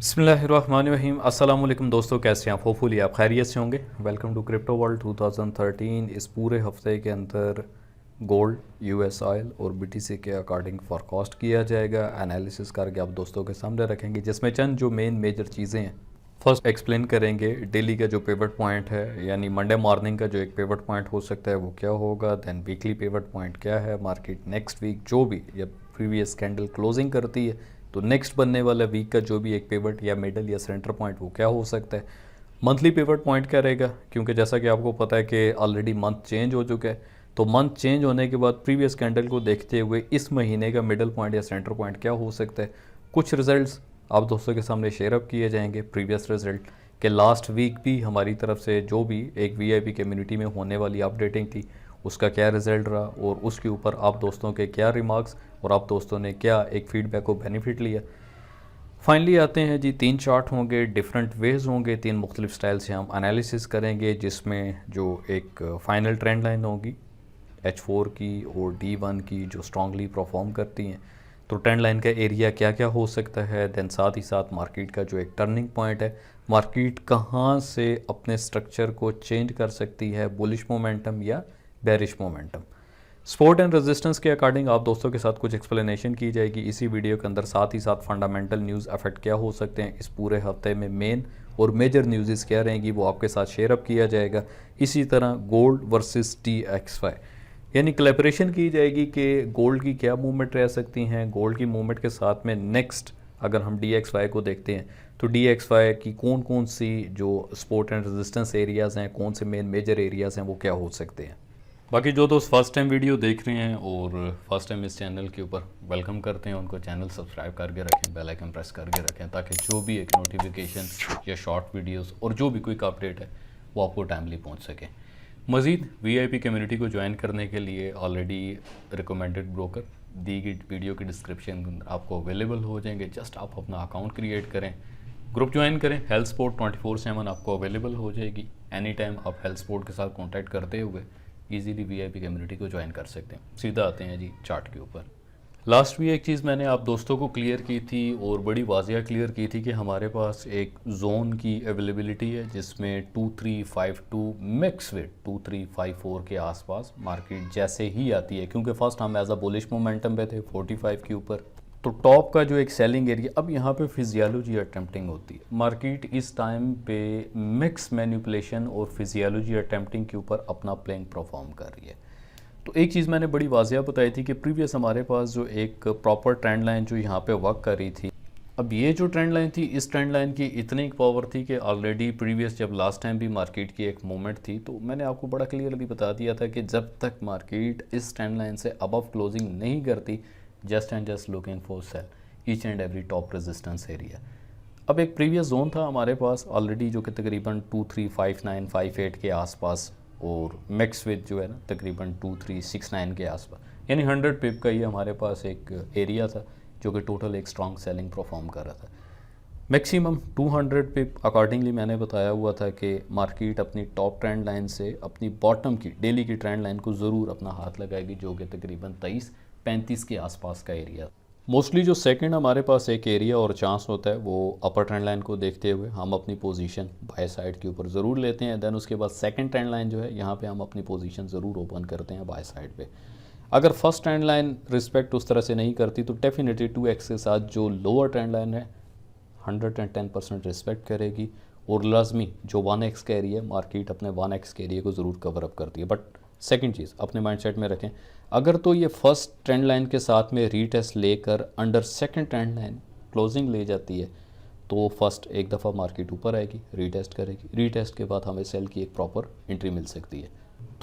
बिस्मिल्लाहिर्रहमानिर्रहीम। अस्सलाम वालेकुम दोस्तों, कैसे हैं आप? होपफुली आप खैरियत से होंगे। Welcome to crypto world 2013। इस पूरे हफ्ते के अंदर गोल्ड, यूएस ऑयल और बीटीसी के अकॉर्डिंग फॉरकास्ट किया जाएगा, एनालिसिस करके आप दोस्तों के सामने रखेंगे, जिसमें चंद जो मेजर चीज़ें हैं फर्स्ट एक्सप्लेन करेंगे। डेली का जो पिवट पॉइंट है यानी मंडे मॉर्निंग का जो एक पिवट पॉइंट हो सकता है वो क्या होगा, देन वीकली पिवट पॉइंट क्या है, मार्केट नेक्स्ट वीक जो भी या प्रीवियस कैंडल क्लोजिंग करती है तो नेक्स्ट बनने वाला वीक का जो भी एक पिवट या मिडल या सेंटर पॉइंट वो क्या हो सकता है, मंथली पिवट पॉइंट क्या रहेगा, क्योंकि जैसा कि आपको पता है कि ऑलरेडी मंथ चेंज हो चुका है। तो मंथ चेंज होने के बाद प्रीवियस कैंडल को देखते हुए इस महीने का मिडल पॉइंट या सेंटर पॉइंट क्या हो सकता है। कुछ रिजल्ट्स आप दोस्तों के सामने शेयर अप किए जाएंगे। प्रीवियस रिजल्ट के लास्ट वीक भी हमारी तरफ से जो भी एक वीआईपी कम्युनिटी में होने वाली अपडेटिंग थी उसका क्या रिजल्ट रहा और उसके ऊपर आप दोस्तों के क्या रिमार्क्स और आप दोस्तों ने क्या एक फीडबैक को बेनिफिट लिया। फाइनली आते हैं जी, 3 चार्ट होंगे, डिफरेंट वेज होंगे, 3 मुख्तलिफ स्टाइल से हम एनालिसिस करेंगे, जिसमें जो एक फाइनल ट्रेंड लाइन होगी H4 की और D1 की जो स्ट्रांगली परफॉर्म करती हैं। तो ट्रेंड लाइन का एरिया क्या क्या हो सकता है, देन साथ ही साथ मार्केट का जो एक टर्निंग पॉइंट है, मार्केट कहाँ से अपने स्ट्रक्चर को चेंज कर सकती है, बुलिश मोमेंटम या bearish momentum. Support and resistance के अकॉर्डिंग आप दोस्तों के साथ कुछ एक्सप्लेनेशन की जाएगी इसी वीडियो के अंदर। साथ ही साथ फंडामेंटल न्यूज़ अफेक्ट क्या हो सकते हैं इस पूरे हफ्ते में, मेन और मेजर न्यूज़ क्या रहेंगी वो आपके साथ शेयर अप किया जाएगा। इसी तरह गोल्ड वर्सेस DXY यानी क्लैपरेशन की जाएगी कि गोल्ड की क्या मूवमेंट रह सकती हैं, गोल्ड की मूवमेंट के साथ में नेक्स्ट अगर हम DXY को देखते हैं तो DXY की कौन कौन सी जो सपोर्ट एंड रेजिस्टेंस एरियाज़ हैं, कौन से मेजर एरियाज़ हैं वो क्या हो सकते हैं। बाकी जो दोस्त फर्स्ट टाइम वीडियो देख रहे हैं और फर्स्ट टाइम इस चैनल के ऊपर वेलकम करते हैं, उनको चैनल सब्सक्राइब करके रखें, बेल आइकन प्रेस करके रखें, ताकि जो भी एक नोटिफिकेशन या शॉर्ट वीडियोस और जो भी क्विक अपडेट है वो आपको टाइमली पहुंच सके। मज़ीद वीआईपी कम्युनिटी को ज्वाइन करने के लिए ऑलरेडी रिकमेंडेड ब्रोकर दी गई वीडियो की डिस्क्रिप्शन आपको अवेलेबल हो जाएंगे। जस्ट आप अपना अकाउंट क्रिएट करें, ग्रुप ज्वाइन करें, हेल्थ स्पोर्ट 24/7 आपको अवेलेबल हो जाएगी। एनी टाइम आप हेल्थ स्पोर्ट के साथ कॉन्टैक्ट करते हुए इजीली वीआईपी कम्युनिटी को ज्वाइन कर सकते हैं। सीधा आते हैं जी चार्ट के ऊपर। लास्ट भी एक चीज़ मैंने आप दोस्तों को क्लियर की थी और बड़ी वाजिया क्लियर की थी कि हमारे पास एक जोन की अवेलेबिलिटी है जिसमें 2352 मिक्स विद 2354 के आसपास मार्केट जैसे ही आती है, क्योंकि फर्स्ट हम एज अ बुलिश मोमेंटम पे थे 45 के ऊपर। तो टॉप का जो एक सेलिंग एरिया, अब यहाँ पे फिजियोलॉजी अटेम्प्टिंग होती है। मार्केट इस टाइम पे मिक्स मैनिपुलेशन और फिजियोलॉजी अटेम्प्टिंग के ऊपर अपना प्लेइंग परफॉर्म कर रही है। तो एक चीज़ मैंने बड़ी वाजिया बताई थी कि प्रीवियस हमारे पास जो एक प्रॉपर ट्रेंड लाइन जो यहाँ पे वर्क कर रही थी, अब ये जो ट्रेंड लाइन थी इस ट्रेंड लाइन की इतनी पावर थी कि ऑलरेडी प्रीवियस जब लास्ट टाइम भी मार्केट की एक मूवमेंट थी तो मैंने आपको बड़ा क्लियरली बता दिया था कि जब तक मार्केट इस ट्रेंड लाइन से अबव क्लोजिंग नहीं करती, just and just looking for sale each and every top resistance area. अब एक प्रीवियस जोन था हमारे पास ऑलरेडी जो कि तकरीबन 235958 के आसपास और मैक्स विद जो है ना तकरीबन 2369 के आसपास, यानी 100 पिप का ही हमारे पास एक एरिया था जो कि टोटल एक स्ट्रॉन्ग सेलिंग परफॉर्म कर रहा था। मैक्सिमम 200 पिप अकॉर्डिंगली मैंने बताया हुआ था कि मार्केट अपनी टॉप ट्रेंड लाइन से अपनी बॉटम की डेली की ट्रेंड लाइन को ज़रूर अपना हाथ लगाएगी, जो कि तकरीबन 2335 के आसपास का एरिया। मोस्टली जो सेकंड हमारे पास एक एरिया और चांस होता है वो अपर ट्रेंड लाइन को देखते हुए हम अपनी पोजीशन बाय साइड के ऊपर ज़रूर लेते हैं। देन उसके बाद सेकंड ट्रेंड लाइन जो है यहाँ पे हम अपनी पोजीशन ज़रूर ओपन करते हैं बाय साइड पे। अगर फर्स्ट ट्रेंड लाइन रिस्पेक्ट उस तरह से नहीं करती तो डेफिनेटली 2x के साथ जो लोअर ट्रेंड लाइन है 110% रिस्पेक्ट करेगी और लाजमी जो 1x का एरिया मार्केट अपने 1x के एरिया को ज़रूर कवर अप करती है। बट सेकंड चीज़ अपने माइंडसेट में रखें, अगर तो ये फर्स्ट ट्रेंड लाइन के साथ में रीटेस्ट लेकर under second trend line closing ले जाती है तो फर्स्ट एक दफ़ा मार्केट ऊपर आएगी, रीटेस्ट करेगी, रीटेस्ट के बाद हमें सेल की एक प्रॉपर एंट्री मिल सकती है।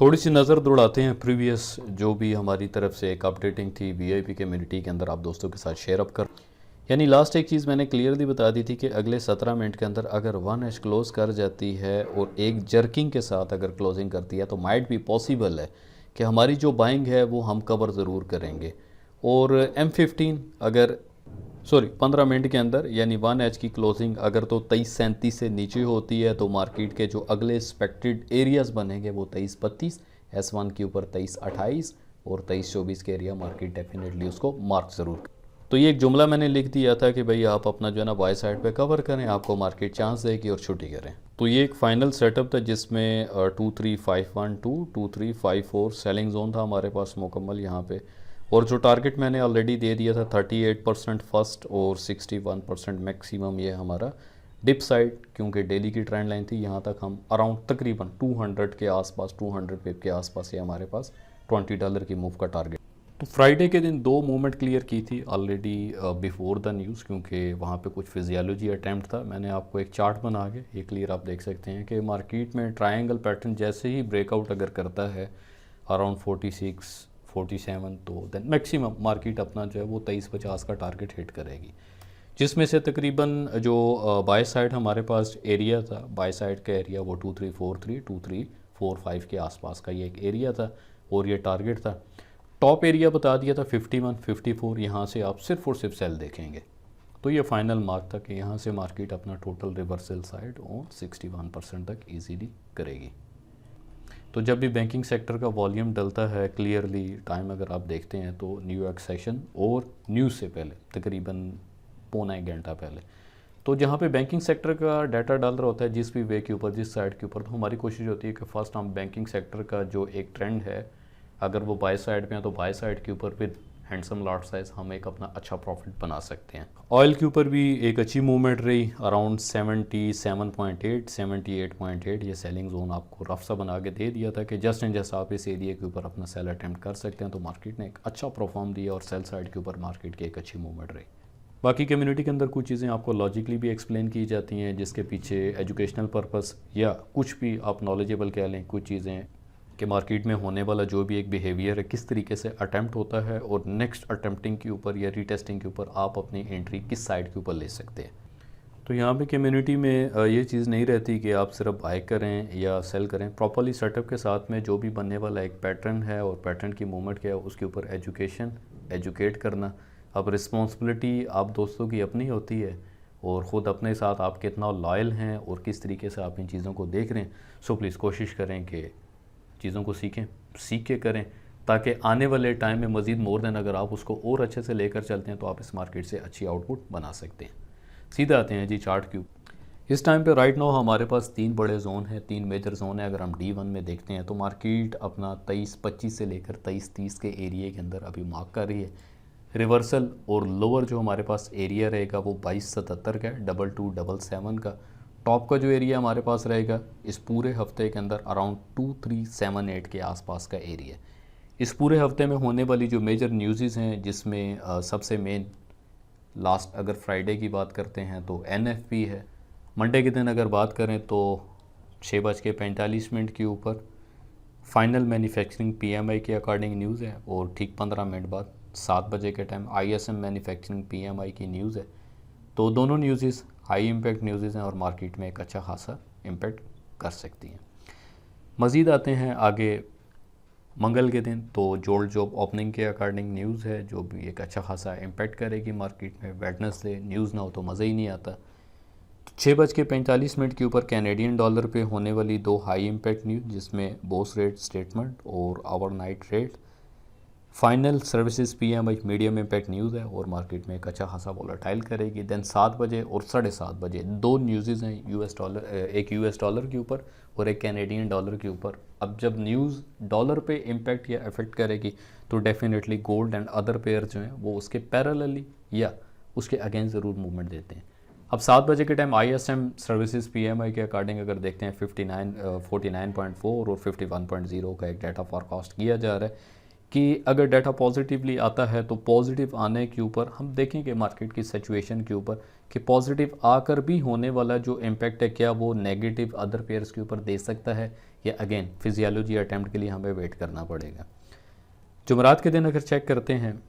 थोड़ी सी नज़र दौड़ाते हैं प्रीवियस जो भी हमारी तरफ से एक अपडेटिंग थी वीआईपी कम्युनिटी के अंदर आप दोस्तों के साथ शेयर अप कर। यानी लास्ट एक चीज़ मैंने क्लियरली बता दी थी कि अगले 17 मिनट के अंदर अगर 1H क्लोज कर जाती है और एक जर्किंग के साथ अगर क्लोजिंग करती है तो माइट भी पॉसिबल है कि हमारी जो बाइंग है वो हम कवर ज़रूर करेंगे। और M15 अगर 15 मिनट के अंदर यानी 1H की क्लोजिंग अगर तो 2337 से नीचे होती है तो मार्केट के जो अगले एक्सपेक्टेड एरियाज़ बनेंगे वो 2332, S1 के ऊपर 2328 और 2324 के एरिया मार्केट डेफिनेटली उसको मार्क ज़रूर। तो ये एक जुमला मैंने लिख दिया था कि भाई आप अपना जो है ना बाय साइड पे कवर करें, आपको मार्केट चांस देगी और छुट्टी करें। तो ये एक फाइनल सेटअप था जिसमें 23,512 2354 सेलिंग जोन था हमारे पास मुकम्मल यहाँ पे, और जो टारगेट मैंने ऑलरेडी दे दिया था 38% फर्स्ट और 61% मैक्सिमम, ये हमारा डिप साइड, क्योंकि डेली की ट्रेंड लाइन थी यहाँ तक हम अराउंड तकरीबन 200 के आसपास 200 पिप के आसपास ये हमारे पास $20 की मूव का टारगेट। तो फ्राइडे के दिन 2 मूवमेंट क्लियर की थी ऑलरेडी बिफोर द न्यूज़, क्योंकि वहाँ पे कुछ फिजियोलॉजी अटैम्प्ट था। मैंने आपको एक चार्ट बना के ये क्लियर आप देख सकते हैं कि मार्केट में ट्रायंगल पैटर्न जैसे ही ब्रेकआउट अगर करता है अराउंड 46 47, तो देन मैक्सिमम मार्केट अपना जो है वो 2350 का टारगेट हिट करेगी, जिसमें से तकरीबन जो बाय साइड हमारे पास एरिया था, बाय साइड का एरिया वो 2343 2345 के आसपास का ये एक एरिया था और ये टारगेट था। टॉप एरिया बता दिया था 51 54, यहाँ से आप सिर्फ और सिर्फ सेल देखेंगे तो ये फाइनल मार्क था कि यहाँ से मार्केट अपना टोटल रिवर्सल साइड और 61% तक इजीली करेगी। तो जब भी बैंकिंग सेक्टर का वॉल्यूम डलता है क्लियरली टाइम अगर आप देखते हैं तो न्यूयॉर्क सेशन और न्यूज़ से पहले तकरीबन पौना 1 घंटा पहले, तो जहाँ पे बैंकिंग सेक्टर का डाटा डाल रहा होता है जिस भी वे के ऊपर जिस साइड के ऊपर, तो हमारी कोशिश होती है कि फ़र्स्ट हम बैंकिंग सेक्टर का जो एक ट्रेंड है अगर वो बाय साइड पे है तो बाय साइड के ऊपर विद हैंडसम लॉट साइज हम एक अपना अच्छा प्रॉफिट बना सकते हैं। ऑयल के ऊपर भी एक अच्छी मूवमेंट रही अराउंड 77.8 78.8, ये सेलिंग जोन आपको रफ सा बना के दे दिया था कि जस्ट एंड जस्ट आप इस एरिया के ऊपर अपना सेल अटैम्प्ट कर सकते हैं। तो मार्केट ने एक अच्छा परफॉर्म दिया और सेल साइड के ऊपर मार्केट की एक अच्छी मूवमेंट रही। बाकी कम्युनिटी के अंदर कुछ चीज़ें आपको लॉजिकली भी एक्सप्लेन की जाती हैं जिसके पीछे एजुकेशनल पर्पस या कुछ भी आप नॉलेजेबल कह लें, कुछ चीज़ें कि मार्केट में होने वाला जो भी एक बिहेवियर है किस तरीके से अटैम्प्ट होता है और नेक्स्ट अटैम्प्टिंग के ऊपर या रीटेस्टिंग के ऊपर आप अपनी एंट्री किस साइड के ऊपर ले सकते हैं। तो यहाँ पे कम्युनिटी में ये चीज़ नहीं रहती कि आप सिर्फ बाय करें या सेल करें, प्रॉपर्ली सेटअप के साथ में जो भी बनने वाला एक पैटर्न है और पैटर्न की मूवमेंट क्या है उसके ऊपर एजुकेट करना। अब रिस्पॉन्सिबिलिटी आप दोस्तों की अपनी होती है और ख़ुद अपने साथ आप कितना लॉयल हैं और किस तरीके से आप इन चीज़ों को देख रहे हैं। सो प्लीज़ कोशिश करें कि चीज़ों को सीख के करें ताकि आने वाले टाइम में मज़ीद मोर देन अगर आप उसको और अच्छे से लेकर चलते हैं तो आप इस मार्केट से अच्छी आउटपुट बना सकते हैं। सीधा आते हैं जी चार्ट क्यू। इस टाइम पे राइट नाउ हमारे पास 3 बड़े जोन हैं, 3 मेजर जोन है। अगर हम D1 में देखते हैं तो मार्केट अपना 23-25 से लेकर 23-30 के एरिया के अंदर अभी मार्क कर रही है। रिवर्सल और लोअर जो हमारे पास एरिया रहेगा वो 2277 का है, 2277 का। टॉप का जो एरिया हमारे पास रहेगा इस पूरे हफ्ते के अंदर अराउंड 2378 के आसपास का एरिया। इस पूरे हफ्ते में होने वाली जो मेजर न्यूज़ हैं जिसमें सबसे मेन लास्ट अगर फ्राइडे की बात करते हैं तो NFP है। मंडे के दिन अगर बात करें तो 6:45 के ऊपर फाइनल मैन्युफैक्चरिंग PMI के अकॉर्डिंग न्यूज़ है और ठीक 15 मिनट बाद 7 बजे के टाइम ISM मैन्युफैक्चरिंग PMI की न्यूज़ है। तो दोनों न्यूज़ हाई इम्पैक्ट न्यूज़ हैं और मार्केट में एक अच्छा खासा इम्पैक्ट कर सकती हैं। मज़ीद आते हैं आगे मंगल के दिन, तो जोल्ड जॉब ओपनिंग के अकॉर्डिंग न्यूज़ है जो भी एक अच्छा खासा इम्पैक्ट करेगी मार्केट में। वेडनेसडे न्यूज़ ना हो तो मज़ा ही नहीं आता। 6:45 के ऊपर कैनेडियन डॉलर पे होने वाली 2 हाई इम्पैक्ट न्यूज़ जिसमें बोस रेट स्टेटमेंट और overnight rate. Final services PMI medium impact news है और मार्केट में एक अच्छा खासा वोलेटाइल करेगी। देन 7 बजे और 7:30 बजे 2 न्यूज़ हैं एक US डॉलर के ऊपर और एक कैनेडियन डॉलर के ऊपर। अब जब न्यूज़ डॉलर पे इम्पैक्ट या इफेक्ट करेगी तो definitely gold and other pair जो हैं वो उसके पैरेलली या उसके अगेंस्ट ज़रूर मूवमेंट देते हैं। अब 7 बजे के टाइम ISM सर्विसेज PMI के अकॉर्डिंग अगर देखते हैं 49.4 और 51.0 का एक डाटा फॉरकास्ट किया जा रहा है कि अगर डाटा पॉजिटिवली आता है तो पॉजिटिव आने के ऊपर हम देखेंगे मार्केट की सिचुएशन के ऊपर कि पॉजिटिव आकर भी होने वाला जो इम्पैक्ट है क्या वो नेगेटिव अदर पेयर्स के ऊपर दे सकता है या अगेन फिजियोलॉजी अटैम्प्ट के लिए हमें वेट करना पड़ेगा। जुमरात के दिन अगर चेक करते हैं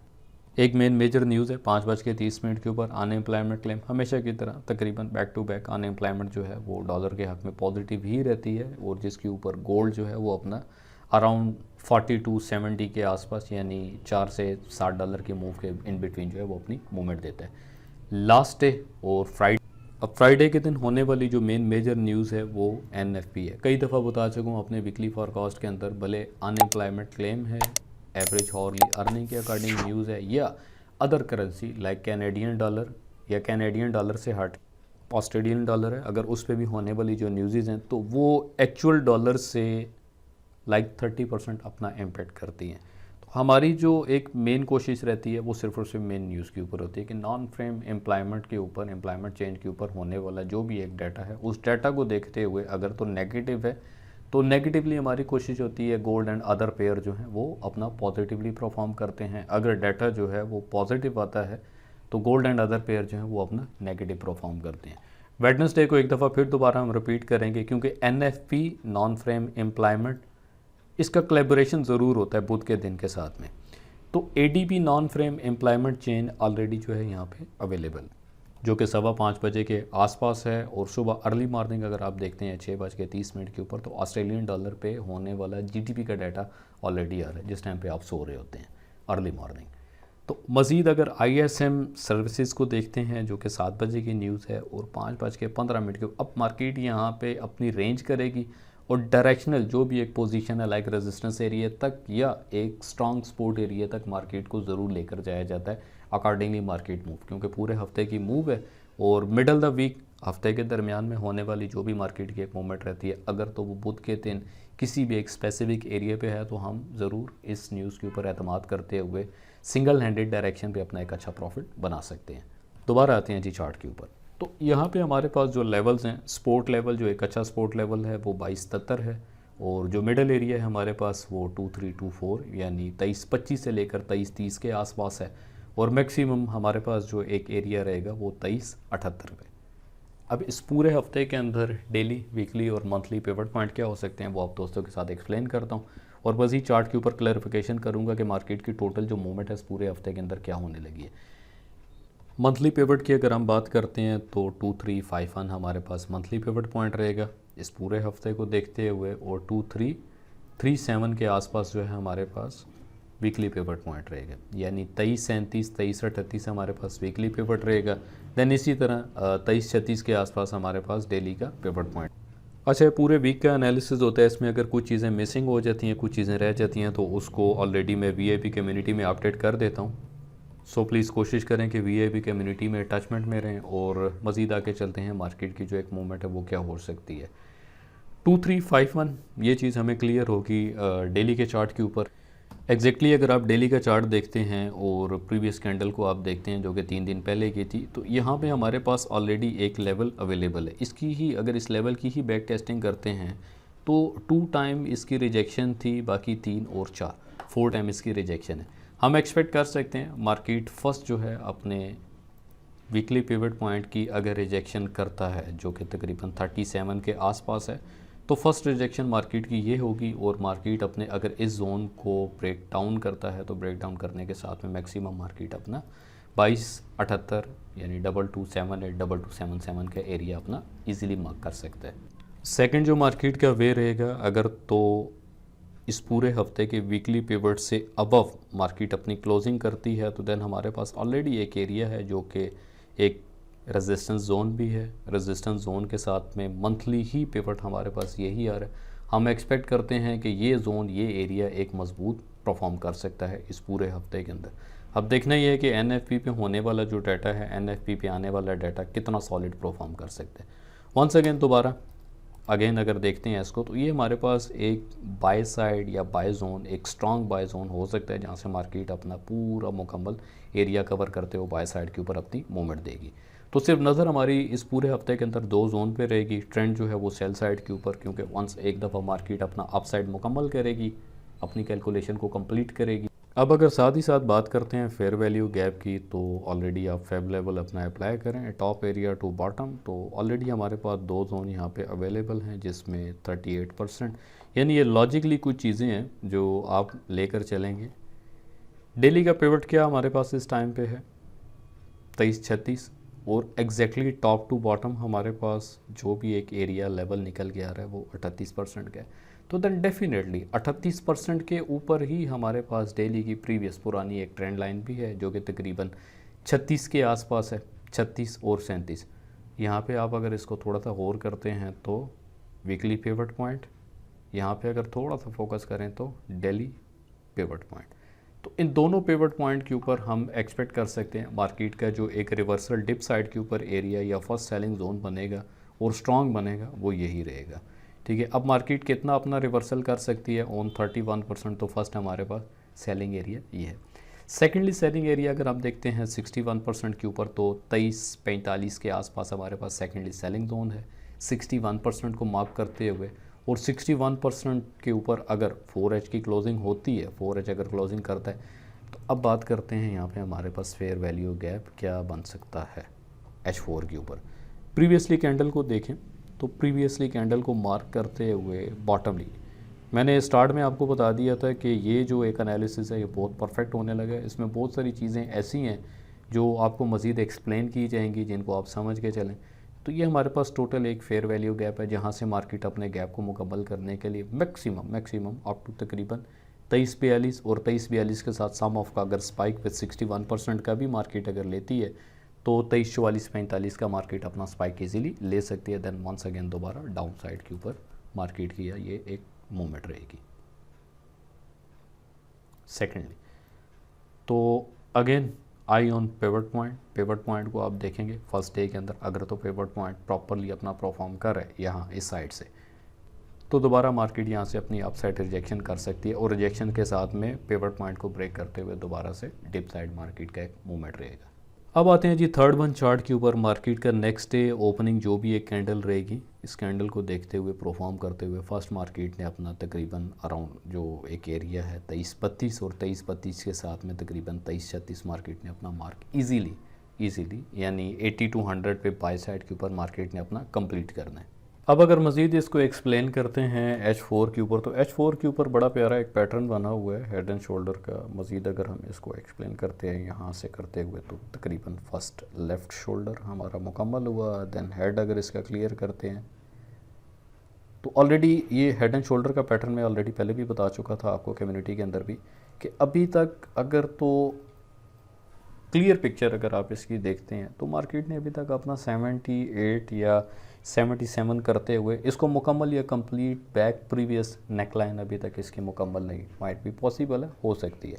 एक मेन मेजर न्यूज़ है 5:30 के ऊपर अनएम्प्लॉयमेंट क्लेम। हमेशा की तरह तकरीबन बैक टू बैक अनएम्प्लॉयमेंट जो है वो डॉलर के हक में पॉजिटिव ही रहती है और जिसके ऊपर गोल्ड जो है वो अपना अराउंड 42-70 के आसपास यानी $4 से $60 के मूव के इन बिटवीन जो है वो अपनी मूवमेंट देता है। लास्ट डे और फ्राइडे के दिन होने वाली जो मेन मेजर न्यूज़ है वो NFP है। कई दफ़ा बता चुका हूँ अपने वीकली फॉरकास्ट के अंदर, भले अनएम्प्लॉयमेंट क्लेम है, एवरेज हॉर्ली अर्निंग के अकॉर्डिंग न्यूज़ है या other currency like Canadian dollar या कैनेडियन डॉलर से हट ऑस्ट्रेलियन डॉलर है, अगर उस पर भी होने वाली जो न्यूज़ हैं तो वो एक्चुअल डॉलर से लाइक 30% अपना इम्पैक्ट करती हैं। तो हमारी जो एक मेन कोशिश रहती है वो सिर्फ और सिर्फ मेन न्यूज़ के ऊपर होती है कि नॉन फ्रेम एम्प्लॉयमेंट के ऊपर, एम्प्लॉयमेंट चेंज के ऊपर होने वाला जो भी एक डाटा है उस डाटा को देखते हुए अगर तो नेगेटिव है तो नेगेटिवली हमारी कोशिश होती है गोल्ड एंड अदर पेयर जो हैं वो अपना पॉजिटिवली परफॉर्म करते हैं। अगर डाटा जो है वो पॉजिटिव आता है तो गोल्ड एंड अदर पेयर जो हैं वो अपना नेगेटिव परफॉर्म करते हैं। वेडनेसडे को एक दफ़ा फिर दोबारा हम रिपीट करेंगे क्योंकि NFP नॉन फ्रेम एम्प्लॉयमेंट इसका कोलैबोरेशन ज़रूर होता है बुध के दिन के साथ में। तो ADP non frame employment chain already जो है यहाँ पे अवेलेबल जो कि 5:15 बजे के आसपास है और सुबह अर्ली मॉर्निंग अगर आप देखते हैं 6:30 के ऊपर तो ऑस्ट्रेलियन डॉलर पे होने वाला GDP का डाटा ऑलरेडी आ रहा है जिस टाइम पे आप सो रहे होते हैं अर्ली मॉर्निंग। तो मज़ीद अगर ISM सर्विसेज को देखते हैं जो कि 7 बजे की न्यूज़ है और 5:15 के अब मार्केट यहाँ पे अपनी रेंज करेगी और डायरेक्शनल जो भी एक पोजीशन है लाइक रेजिस्टेंस एरिया तक या एक स्ट्रॉन्ग सपोर्ट एरिया तक मार्केट को ज़रूर लेकर जाया जाता है अकॉर्डिंगली मार्केट मूव, क्योंकि पूरे हफ्ते की मूव है और मिडल द वीक हफ्ते के दरमियान में होने वाली जो भी मार्केट की एक मूवमेंट रहती है अगर तो वो बुध के दिन किसी भी एक स्पेसिफिक एरिया पे है तो हम ज़रूर इस न्यूज़ के ऊपर एतमाद करते हुए सिंगल हैंडेड डायरेक्शन पे अपना एक अच्छा प्रॉफिट बना सकते हैं। दोबारा आते हैं जी चार्ट के ऊपर। तो यहाँ पे हमारे पास जो लेवल्स हैं, सपोर्ट लेवल जो एक अच्छा सपोर्ट लेवल है वो 22.70 है और जो मिडल एरिया है हमारे पास वो 2324 यानी 23.25 से लेकर 23.30 के आसपास है और मैक्सिमम हमारे पास जो एक एरिया रहेगा वो 23.78 पे। अब इस पूरे हफ्ते के अंदर डेली, वीकली और मंथली पिवट पॉइंट क्या हो सकते हैं वो आप दोस्तों के साथ एक्सप्लेन करता हूँ और बस ही चार्ट के ऊपर क्लैरिफिकेशन करूँगा कि मार्केट की टोटल जो मूवमेंट है इस पूरे हफ्ते के अंदर क्या होने लगी है। मंथली पिवट की अगर हम बात करते हैं तो 2351 हमारे पास मंथली पिवट पॉइंट रहेगा इस पूरे हफ्ते को देखते हुए और 2337 के आसपास जो है हमारे पास वीकली पिवट पॉइंट रहेगा, यानी 2337, 2338 हमारे पास वीकली पिवट रहेगा। देन इसी तरह 2336 के आसपास हमारे पास डेली का पिवट पॉइंट। अच्छा, पूरे वीक का एनालिसिस होता है, इसमें अगर कुछ चीज़ें मिसिंग हो जाती हैं, कुछ चीज़ें रह जाती हैं तो उसको ऑलरेडी मैं VIP कम्युनिटी में अपडेट कर देता हूँ। सो प्लीज़ कोशिश करें कि VIP कम्युनिटी में अटैचमेंट में रहें और मज़ीद आगे चलते हैं मार्केट की जो एक मूवमेंट है वो क्या हो सकती है। 2351 ये चीज़ हमें क्लियर होगी डेली के चार्ट के ऊपर। एग्जैक्टली अगर आप डेली का चार्ट देखते हैं और प्रीवियस कैंडल को आप देखते हैं जो कि 3 दिन पहले की थी तो यहाँ पे हमारे पास ऑलरेडी एक लेवल अवेलेबल है। इसकी ही अगर इस लेवल की ही बैक टेस्टिंग करते हैं तो 2 टाइम इसकी रिजेक्शन थी, बाकी 3 और 4 टाइम इसकी रिजेक्शन है। हम एक्सपेक्ट कर सकते हैं मार्केट फर्स्ट जो है अपने वीकली पिवट पॉइंट की अगर रिजेक्शन करता है जो कि तकरीबन 37 के आसपास है तो फर्स्ट रिजेक्शन मार्केट की ये होगी और मार्केट अपने अगर इस जोन को ब्रेक डाउन करता है तो ब्रेक डाउन करने के साथ में मैक्सिमम मार्केट अपना 2278 यानी 2278 2277 का एरिया अपना इजीली मार्क कर सकता है। सेकंड जो मार्केट का वे रहेगा अगर तो इस पूरे हफ्ते के वीकली पिवट से अबव मार्केट अपनी क्लोजिंग करती है तो देन हमारे पास ऑलरेडी एक एरिया है जो कि एक रेजिस्टेंस जोन भी है। रेजिस्टेंस जोन के साथ में मंथली ही पिवट हमारे पास यही आ रहा है। हम एक्सपेक्ट करते हैं कि ये जोन, ये एरिया एक मजबूत परफॉर्म कर सकता है इस पूरे हफ्ते के अंदर। अब देखना ये है कि NFP पे होने वाला जो डाटा है, NFP पे आने वाला डाटा कितना सॉलिड परफॉर्म कर सकता है। वंस अगेन दोबारा अगर देखते हैं इसको तो ये हमारे पास एक बाय साइड या बाय जोन, एक स्ट्रॉन्ग बाय जोन हो सकता है जहाँ से मार्केट अपना पूरा मुकम्मल एरिया कवर करते हुए बाय साइड के ऊपर अपनी मूवमेंट देगी। तो सिर्फ नज़र हमारी इस पूरे हफ्ते के अंदर 2 जोन पे रहेगी। ट्रेंड जो है वो सेल साइड के ऊपर, क्योंकि वंस एक दफ़ा मार्केट अपना अप साइड मुकम्मल करेगी, अपनी कैलकुलेशन को कंप्लीट करेगी। अब अगर साथ ही साथ बात करते हैं फेयर वैल्यू गैप की तो ऑलरेडी आप फेब लेवल अपना अप्लाई करें टॉप एरिया टू बॉटम तो ऑलरेडी हमारे पास 2 जोन यहाँ पे अवेलेबल हैं जिसमें 38%, यानी ये लॉजिकली कुछ चीज़ें हैं जो आप लेकर चलेंगे। डेली का पिवट क्या हमारे पास इस टाइम पे है 2336 और एग्जैक्टली टॉप टू बॉटम हमारे पास जो भी एक एरिया लेवल निकल के आ रहा है वो 38% का है। तो देन डेफिनेटली 38% के ऊपर ही हमारे पास डेली की प्रीवियस पुरानी एक ट्रेंड लाइन भी है जो कि तकरीबन 36 के आसपास है, 36 और 37। यहाँ पे आप अगर इसको थोड़ा सा गौर करते हैं तो वीकली पिवट पॉइंट, यहाँ पे अगर थोड़ा सा फोकस करें तो डेली पिवट पॉइंट। तो इन दोनों पिवट पॉइंट के ऊपर हम एक्सपेक्ट कर सकते हैं मार्केट का जो एक रिवर्सल डिप साइड के ऊपर एरिया या फर्स्ट सेलिंग जोन बनेगा और स्ट्रॉन्ग बनेगा वो यही रहेगा। ठीक है, अब मार्केट कितना अपना रिवर्सल कर सकती है ऑन 31%, तो फर्स्ट हमारे पास सेलिंग एरिया ये है। सेकेंडली सेलिंग एरिया अगर हम देखते हैं 61% के ऊपर, तो 23-45 के आसपास हमारे पास सेकेंडली सेलिंग जोन है 61% को मार्क करते हुए। और 61% के ऊपर अगर 4H की क्लोजिंग होती है, 4H अगर क्लोजिंग करता है, तो अब बात करते हैं यहाँ पे हमारे पास फेयर वैल्यू गैप क्या बन सकता है H4 के ऊपर। प्रीवियसली कैंडल को देखें तो प्रीवियसली कैंडल को मार्क करते हुए बॉटमली मैंने स्टार्ट में आपको बता दिया था कि ये जो एक एनालिसिस है ये बहुत परफेक्ट होने लगा है। इसमें बहुत सारी चीज़ें ऐसी हैं जो आपको मज़ीद एक्सप्लेन की जाएंगी, जिनको आप समझ के चलें। तो ये हमारे पास टोटल एक फेयर वैल्यू गैप है जहाँ से मार्केट अपने गैप को मुकम्मल करने के लिए मैक्सिमम अप टू तकरीबन 23-42 और 23-42 के साथ सम ऑफ का अगर स्पाइक विद 61% का भी मार्केट अगर लेती है तो 23-44-45 का मार्केट अपना स्पाइक इजीली ले सकती है। देन वंस अगेन दोबारा डाउन साइड के ऊपर मार्केट की ये एक मूवमेंट रहेगी। सेकेंडली तो again I on pivot point को आप देखेंगे फर्स्ट डे के अंदर, अगर तो पिवट पॉइंट प्रॉपरली अपना परफॉर्म कर रहा है यहाँ इस साइड से, तो दोबारा मार्केट यहाँ से अपनी अपसाइड रिजेक्शन कर सकती है और रिजेक्शन के साथ में पिवट पॉइंट को ब्रेक करते हुए दोबारा से डिप साइड मार्केट का एक मूवमेंट रहेगा। अब आते हैं जी थर्ड वन चार्ट के ऊपर। मार्केट का नेक्स्ट डे ओपनिंग जो भी एक कैंडल रहेगी, इस कैंडल को देखते हुए परफॉर्म करते हुए फर्स्ट मार्केट ने अपना तकरीबन अराउंड जो एक एरिया है 23-32 और 23-32 के साथ में तकरीबन 23-36 मार्केट ने अपना मार्क इजीली यानी 80 to 100 पे बाय साइड के ऊपर मार्केट ने अपना कंप्लीट करना है। अब अगर मज़ीद इसको एक्सप्लेन करते हैं H4 के ऊपर, तो H4 के ऊपर बड़ा प्यारा एक पैटर्न बना हुआ है हेड एंड शोल्डर का। मज़ीद अगर हम इसको एक्सप्लेन करते हैं यहाँ से करते हुए, तो तकरीबन फर्स्ट लेफ़्ट शोल्डर हमारा मुकम्मल हुआ। देन हेड अगर इसका क्लियर करते हैं तो ऑलरेडी ये हेड एंड शोल्डर का पैटर्न मैं ऑलरेडी पहले भी बता चुका था आपको कम्युनिटी के अंदर भी, कि अभी तक अगर तो क्लियर पिक्चर अगर आप इसकी देखते हैं तो मार्केट ने अभी तक अपना 78 या 77 करते हुए इसको मुकम्मल या कंप्लीट बैक प्रीवियस नेकलाइन अभी तक इसकी मुकम्मल नहीं, माइट भी पॉसिबल है, हो सकती है।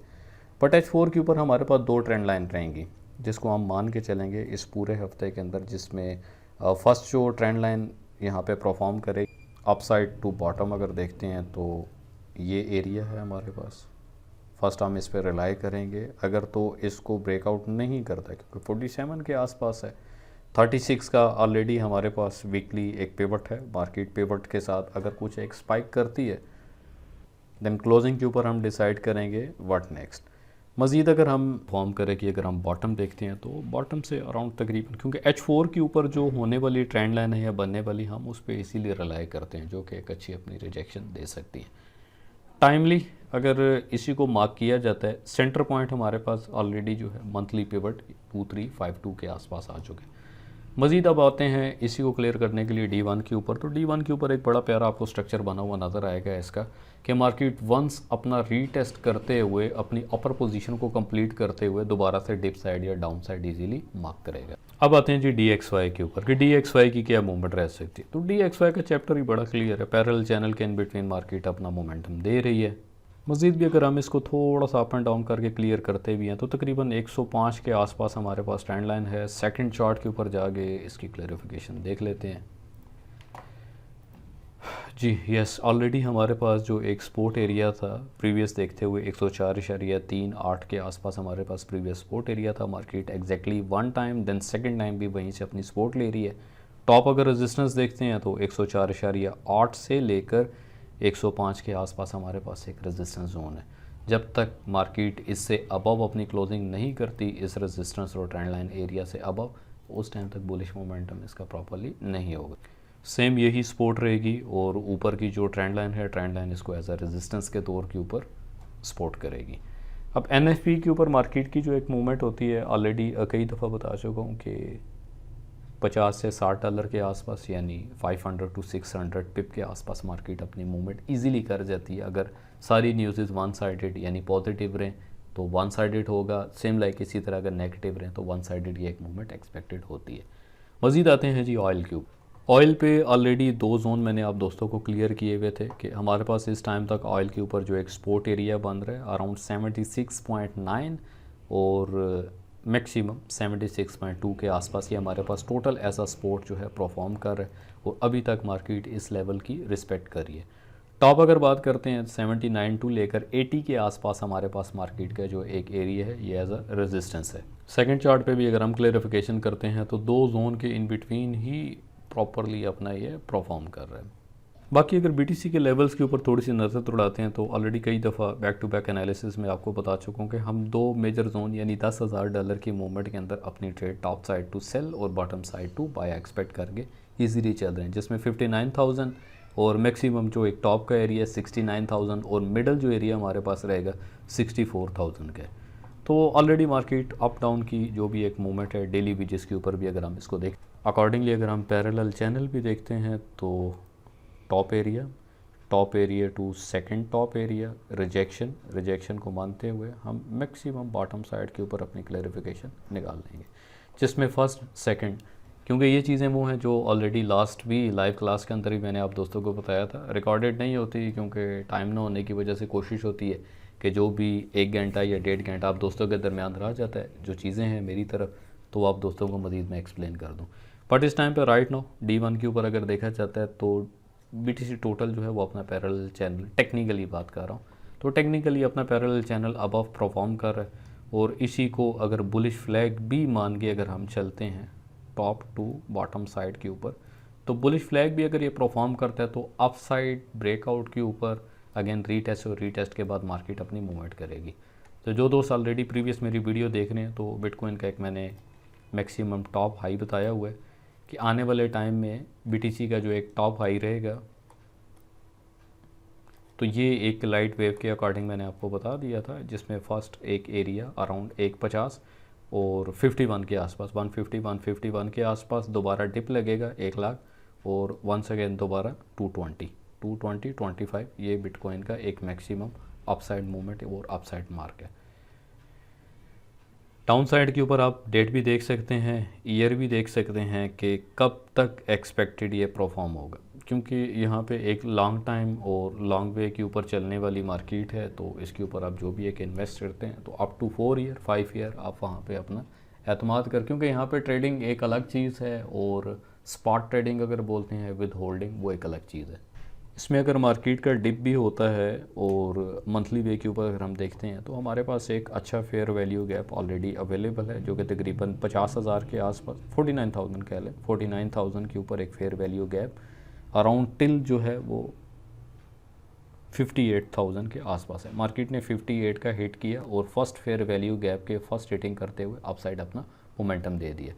बट H4 के ऊपर हमारे पास दो ट्रेंड लाइन रहेंगी जिसको हम मान के चलेंगे इस पूरे हफ्ते के अंदर, जिसमें फर्स्ट जो ट्रेंड लाइन यहाँ पे परफॉर्म करे अपसाइड टू बॉटम अगर देखते हैं तो ये एरिया है हमारे पास। फर्स्ट हम इस पर रिलाई करेंगे, अगर तो इसको ब्रेकआउट नहीं करता क्योंकि 47 के आसपास है, 36 का ऑलरेडी हमारे पास वीकली एक पिवट है। मार्केट पिवट के साथ अगर कुछ एक स्पाइक करती है देन क्लोजिंग के ऊपर हम डिसाइड करेंगे व्हाट नेक्स्ट। मज़ीद अगर हम फॉर्म करें कि अगर हम बॉटम देखते हैं तो बॉटम से अराउंड तकरीबन, क्योंकि H4 के ऊपर जो होने वाली ट्रेंड लाइन है या बनने वाली, हम उस पर इसीलिए रिलाई करते हैं, जो कि एक अच्छी अपनी रिजेक्शन दे सकती है। टाइमली अगर इसी को मार्क किया जाता है, सेंटर पॉइंट हमारे पास ऑलरेडी जो है मंथली पिवट 2352 के आसपास आ चुके हैं। मज़ीद अब आते हैं इसी को क्लियर करने के लिए D1 के ऊपर। तो D1 के ऊपर एक बड़ा प्यारा आपको स्ट्रक्चर बना हुआ नज़र आएगा इसका, कि मार्केट वंस अपना रीटेस्ट करते हुए अपनी अपर पोजीशन को कंप्लीट करते हुए दोबारा से डिप साइड या डाउन साइड इजीली मार्क करेगा। अब आते हैं जी DXY के ऊपर कि DXY की क्या मूवमेंट रह सकती है। तो DXY का चैप्टर ही बड़ा क्लियर है, पैरेलल चैनल के इन बिटवीन मार्केट अपना मोमेंटम दे रही है। मज़ीद भी अगर हम इसको थोड़ा सा अप एंड डाउन करके क्लियर करते भी हैं तो तकरीबन 105 के आसपास हमारे पास ट्रेंड लाइन है। सेकंड चार्ट के ऊपर जाके इसकी क्लैरिफिकेशन देख लेते हैं जी। यस, ऑलरेडी हमारे पास जो एक सपोर्ट एरिया था प्रीवियस देखते हुए 104.38 के आसपास हमारे पास प्रीवियस सपोर्ट एरिया था। Market exactly one time then second time भी वहीं से अपनी सपोर्ट ले रही है। टॉप अगर रेजिस्टेंस देखते हैं तो 104.8 से लेकर 105 के आसपास हमारे पास एक रेजिस्टेंस जोन है। जब तक मार्केट इससे अबव अपनी क्लोजिंग नहीं करती इस रेजिस्टेंस और ट्रेंड लाइन एरिया से अबव, उस टाइम तक बुलिश मोमेंटम इसका प्रॉपरली नहीं होगा। सेम यही सपोर्ट रहेगी और ऊपर की जो ट्रेंड लाइन है, ट्रेंड लाइन इसको एज अ रेजिस्टेंस के तौर के ऊपर सपोर्ट करेगी। अब NFP के ऊपर मार्केट की जो एक मूवमेंट होती है, ऑलरेडी कई दफ़ा बता चुका हूँ कि 50 से $60 के आसपास यानी 500 to 600 पिप के आसपास मार्केट अपनी मूवमेंट इजीली कर जाती है। अगर सारी न्यूज़ वन साइडेड यानी पॉजिटिव रहें तो वन साइडेड होगा, सेम लाइक इसी तरह अगर नेगेटिव रहें तो वन साइडेड ये एक मूवमेंट एक्सपेक्टेड होती है। मज़ीद आते हैं जी ऑयल के ऊपर। ऑयल पे ऑलरेडी 2 जोन मैंने आप दोस्तों को क्लियर किए हुए थे कि हमारे पास इस टाइम तक ऑयल के ऊपर जो एक्सपोर्ट एरिया बन रहा है अराउंड 76.9 और मैक्सिमम 76.2 के आसपास ये हमारे पास टोटल ऐसा सपोर्ट जो है परफॉर्म कर रहा है और अभी तक मार्केट इस लेवल की रिस्पेक्ट कर रही है। टॉप अगर बात करते हैं 79 टू लेकर 80 के आसपास हमारे पास मार्केट का जो एक एरिया है ये एज अ रेजिस्टेंस है। सेकंड चार्ट पे भी अगर हम क्लेरिफिकेशन करते हैं तो 2 जोन के इन बिटवीन ही प्रॉपरली अपना ये परफॉर्म कर रहा है। बाकी अगर बीटीसी के लेवल्स के ऊपर थोड़ी सी नज़र दौड़ाते हैं तो ऑलरेडी कई दफ़ा बैक टू बैक एनालिसिस में आपको बता चुका हूँ कि हम 2 मेजर जोन यानी $10,000 की मूवमेंट के अंदर अपनी trade top side to sell और bottom side to buy expect करके ईजीली चल रहे हैं, जिसमें 59,000 और मैक्सिमम जो एक टॉप का एरिया 69,000 और मिडल जो एरिया हमारे पास रहेगा 64,000 का। तो ऑलरेडी मार्केट अप डाउन की जो भी एक मूवमेंट है डेली वेजेस के ऊपर भी अगर हम इसको देखें अकॉर्डिंगली, अगर हम पैरेलल चैनल भी देखते हैं तो top area to second top area rejection को मानते हुए हम मैक्सिमम बॉटम साइड के ऊपर अपनी क्लैरिफिकेशन निकाल लेंगे, जिसमें फर्स्ट सेकंड, क्योंकि ये चीज़ें वो हैं जो ऑलरेडी लास्ट भी लाइव क्लास के अंदर ही मैंने आप दोस्तों को बताया था, रिकॉर्डेड नहीं होती क्योंकि टाइम ना होने की वजह से कोशिश होती है कि जो भी 1 घंटा या 1.5 घंटा आप दोस्तों के दरमियान रह जाता है जो चीज़ें हैं मेरी तरफ तो आप दोस्तों को मज़ीद मैं एक्सप्लेन कर दूँ। बट इस टाइम पे राइट नाउ D1 के ऊपर अगर देखा जाता है तो BTC टोटल जो है वो अपना पैरेलल चैनल, टेक्निकली बात कर रहा हूँ, तो टेक्निकली अपना पैरेलल चैनल अबव परफॉर्म कर रहा है और इसी को अगर बुलिश फ्लैग भी मान के अगर हम चलते हैं टॉप टू बॉटम साइड के ऊपर तो बुलिश फ्लैग भी अगर ये परफॉर्म करता है तो अप साइड ब्रेकआउट के ऊपर अगेन रीटेस्ट और रीटेस्ट के बाद मार्केट अपनी मूवमेंट करेगी। तो जो दोस्त ऑलरेडी प्रीवियस मेरी वीडियो देख रहे हैं तो बिटकॉइन का एक मैंने मैक्सिमम टॉप हाई बताया हुआ है कि आने वाले टाइम में BTC का जो एक टॉप हाई रहेगा तो ये एक लाइट वेव के अकॉर्डिंग मैंने आपको बता दिया था, जिसमें फर्स्ट एक एरिया अराउंड 150 और 51 के आसपास 151 के आसपास दोबारा डिप लगेगा 1 लाख और वंस अगेन दोबारा 220 ये बिटकॉइन का एक मैक्सिमम अपसाइड मूवमेंट और अपसाइड मार्क है। डाउन साइड के ऊपर आप डेट भी देख सकते हैं, ईयर भी देख सकते हैं कि कब तक एक्सपेक्टेड ये परफॉर्म होगा, क्योंकि यहाँ पे एक लॉन्ग टाइम और लॉन्ग वे के ऊपर चलने वाली मार्केट है तो इसके ऊपर आप जो भी एक इन्वेस्ट करते हैं तो अप टू 4 ईयर 5 ईयर आप वहाँ पे अपना एतमाद कर, क्योंकि यहाँ पे ट्रेडिंग एक अलग चीज़ है और स्पॉट ट्रेडिंग अगर बोलते हैं विद होल्डिंग वो एक अलग चीज़ है। इसमें अगर मार्केट का डिप भी होता है और मंथली वे के ऊपर अगर हम देखते हैं तो हमारे पास एक अच्छा fair value gap already available है जो कि तकरीबन 50,000 के आसपास 49,000 कह लें, 49,000 के ऊपर एक fair value gap around till जो है वो 58,000 के आसपास है। मार्केट ने 58 का हिट किया और फर्स्ट फेयर वैल्यू गैप के फर्स्ट हिटिंग करते हुए अपसाइड अपना मोमेंटम दे दिया।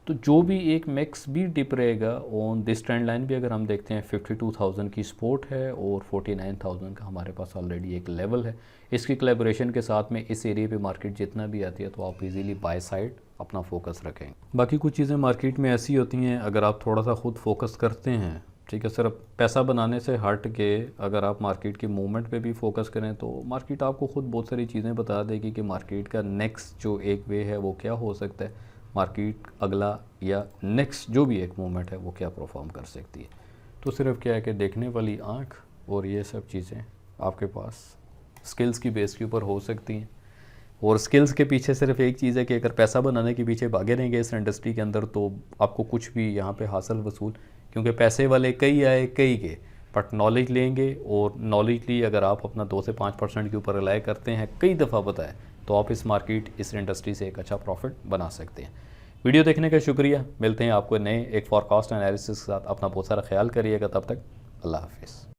तो जो भी एक मैक्स भी डिप रहेगा ऑन दिस ट्रेंड लाइन भी अगर हम देखते हैं 52,000 की सपोर्ट है और 49,000 का हमारे पास ऑलरेडी एक लेवल है। इसकी कोलैबोरेशन के साथ में इस एरिया पे मार्केट जितना भी आती है तो आप इजीली बाय साइड अपना फोकस रखें। बाकी कुछ चीज़ें मार्केट में ऐसी होती हैं अगर आप थोड़ा सा खुद फोकस करते हैं, ठीक है, सिर्फ पैसा बनाने से हट के अगर आप मार्केट की मूवमेंट पे भी फोकस करें तो मार्केट आपको खुद बहुत सारी चीज़ें बता देगी कि मार्केट का नेक्स्ट जो एक वे है वो क्या हो सकता है, मार्केट अगला या नेक्स्ट जो भी एक मूवमेंट है वो क्या परफॉर्म कर सकती है। तो सिर्फ क्या है कि देखने वाली आँख और ये सब चीज़ें आपके पास स्किल्स की बेस के ऊपर हो सकती हैं और स्किल्स के पीछे सिर्फ एक चीज़ है कि अगर पैसा बनाने के पीछे भागे रहेंगे इस इंडस्ट्री के अंदर तो आपको कुछ भी यहाँ पे हासिल वसूल, क्योंकि पैसे वाले कई आए कई गए, बट नॉलेज लेंगे और नॉलेजली अगर आप अपना 2 से 5% के ऊपर रिलाई करते हैं कई दफ़ा बताएं तो आप इस मार्केट इस इंडस्ट्री से एक अच्छा प्रॉफिट बना सकते हैं। वीडियो देखने का शुक्रिया, मिलते हैं आपको नए एक फॉरकास्ट एनालिसिस के साथ। अपना बहुत सारा ख्याल करिएगा, तब तक अल्लाह हाफिज़।